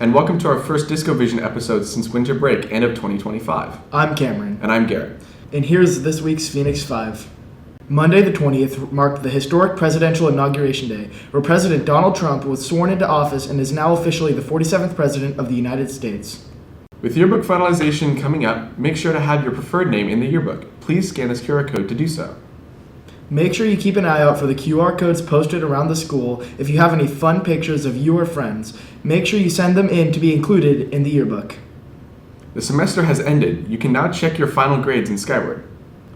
and welcome to our first Discovision episode since winter break and of 2025. I'm Cameron. And I'm Garrett. And here's this week's Phoenix 5. Monday the 20th marked the historic Presidential Inauguration Day, where President Donald Trump was sworn into office and is now officially the 47th President of the United States. With yearbook finalization coming up, make sure to have your preferred name in the yearbook. Please scan this QR code to do so. Make sure you keep an eye out for the QR codes posted around the school. If you have any fun pictures of you or friends, make sure you send them in to be included in the yearbook. The semester has ended. You can now check your final grades in Skyward.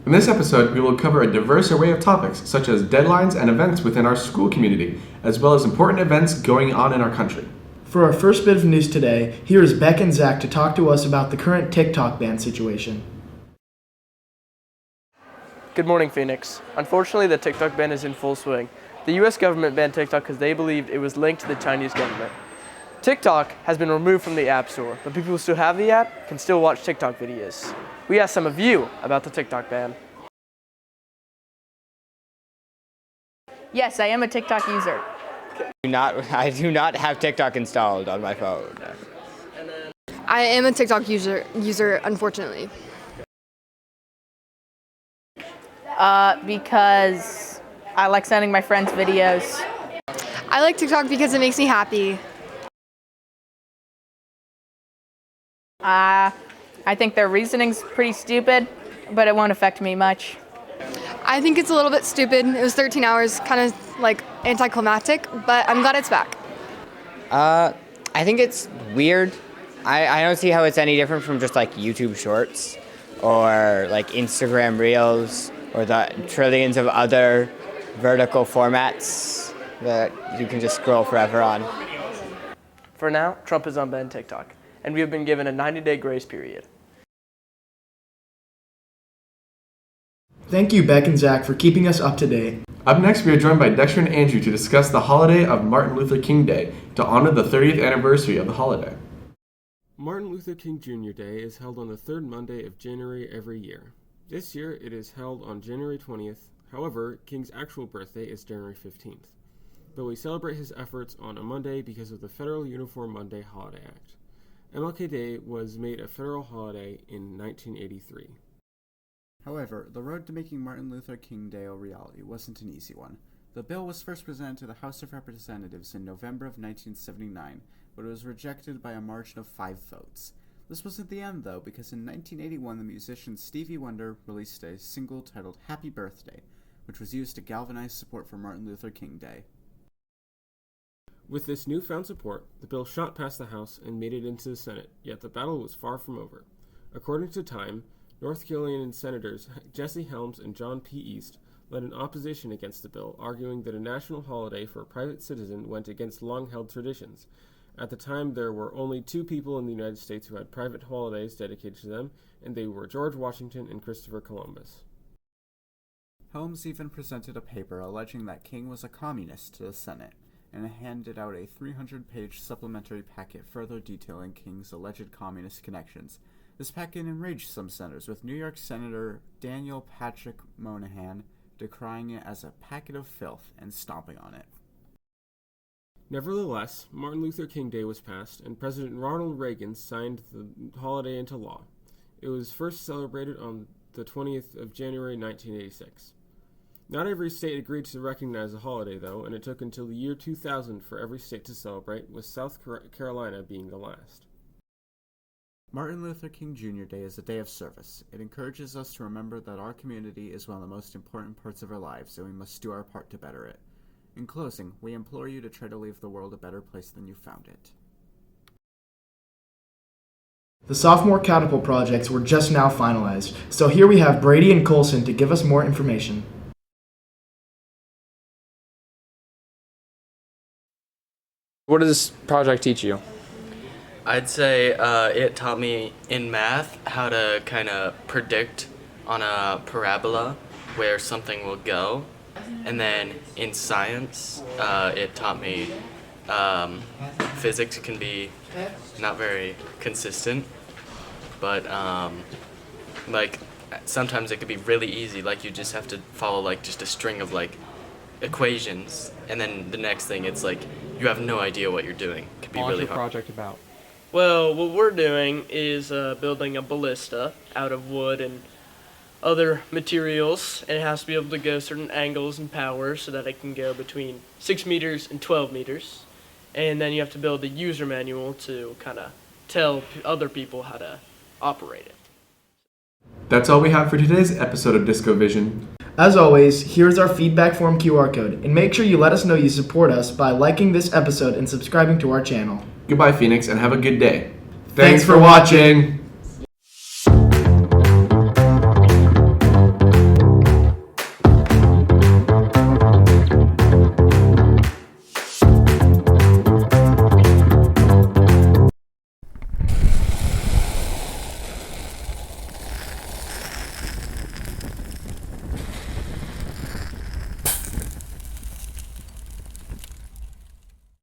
In this episode, we will cover a diverse array of topics, such as deadlines and events within our school community, as well as important events going on in our country. For our first bit of news today, here is Beck and Zach to talk to us about the current TikTok ban situation. Good morning, Phoenix. Unfortunately, the TikTok ban is in full swing. The US government banned TikTok because they believed it was linked to the Chinese government. TikTok has been removed from the App Store, but people who still have the app can still watch TikTok videos. We asked some of you about the TikTok ban. Yes, I am a TikTok user. I do not have TikTok installed on my phone. I am a TikTok user, unfortunately. Because I like sending my friends videos. I like TikTok because it makes me happy. I think their reasoning's pretty stupid, but it won't affect me much. I think it's a little bit stupid. It was 13 hours, kind of like anticlimactic, but I'm glad it's back. I think it's weird. I don't see how it's any different from just like YouTube Shorts or like Instagram Reels or the trillions of other vertical formats that you can just scroll forever on. For now, Trump has unbanned TikTok, and we have been given a 90-day grace period. Thank you, Beck and Zach, for keeping us up to date. Up next, we are joined by Dexter and Andrew to discuss the holiday of Martin Luther King Day to honor the 30th anniversary of the holiday. Martin Luther King Jr. Day is held on the third Monday of January every year. This year, it is held on January 20th. However, King's actual birthday is January 15th. But we celebrate his efforts on a Monday because of the Federal Uniform Monday Holiday Act. MLK Day was made a federal holiday in 1983. However, the road to making Martin Luther King Day a reality wasn't an easy one. The bill was first presented to the House of Representatives in November of 1979, but it was rejected by a margin of 5 votes. This wasn't the end, though, because in 1981 the musician Stevie Wonder released a single titled Happy Birthday, which was used to galvanize support for Martin Luther King Day. With this newfound support, the bill shot past the House and made it into the Senate, yet the battle was far from over. According to Time, North Carolina Senators Jesse Helms and John P. East led an opposition against the bill, arguing that a national holiday for a private citizen went against long-held traditions. At the time, there were only 2 people in the United States who had private holidays dedicated to them, and they were George Washington and Christopher Columbus. Helms even presented a paper alleging that King was a communist to the Senate, and handed out a 300-page supplementary packet further detailing King's alleged communist connections. This packet enraged some senators, with New York Senator Daniel Patrick Moynihan decrying it as a packet of filth and stomping on it. Nevertheless, Martin Luther King Day was passed, and President Ronald Reagan signed the holiday into law. It was first celebrated on the 20th of January 1986. Not every state agreed to recognize the holiday, though, and it took until the year 2000 for every state to celebrate, with South Carolina being the last. Martin Luther King Jr. Day is a day of service. It encourages us to remember that our community is one of the most important parts of our lives, and we must do our part to better it. In closing, we implore you to try to leave the world a better place than you found it. The sophomore catapult projects were just now finalized, so here we have Brady and Colson to give us more information. What does this project teach you? I'd say it taught me in math how to kind of predict on a parabola where something will go. And then in science, it taught me physics can be not very consistent, but like sometimes it could be really easy. Like you just have to follow like just a string of like equations, and then the next thing it's like you have no idea what you're doing. It could be What was really your hard. project about? Well, what we're doing is building a ballista out of wood and other materials, and it has to be able to go certain angles and powers so that it can go between 6 meters and 12 meters. And then you have to build a user manual to kind of tell other people how to operate it. That's all we have for today's episode of Discovision. As always, here's our feedback form QR code, and make sure you let us know you support us by liking this episode and subscribing to our channel. Goodbye, Phoenix, and have a good day. Thanks for watching!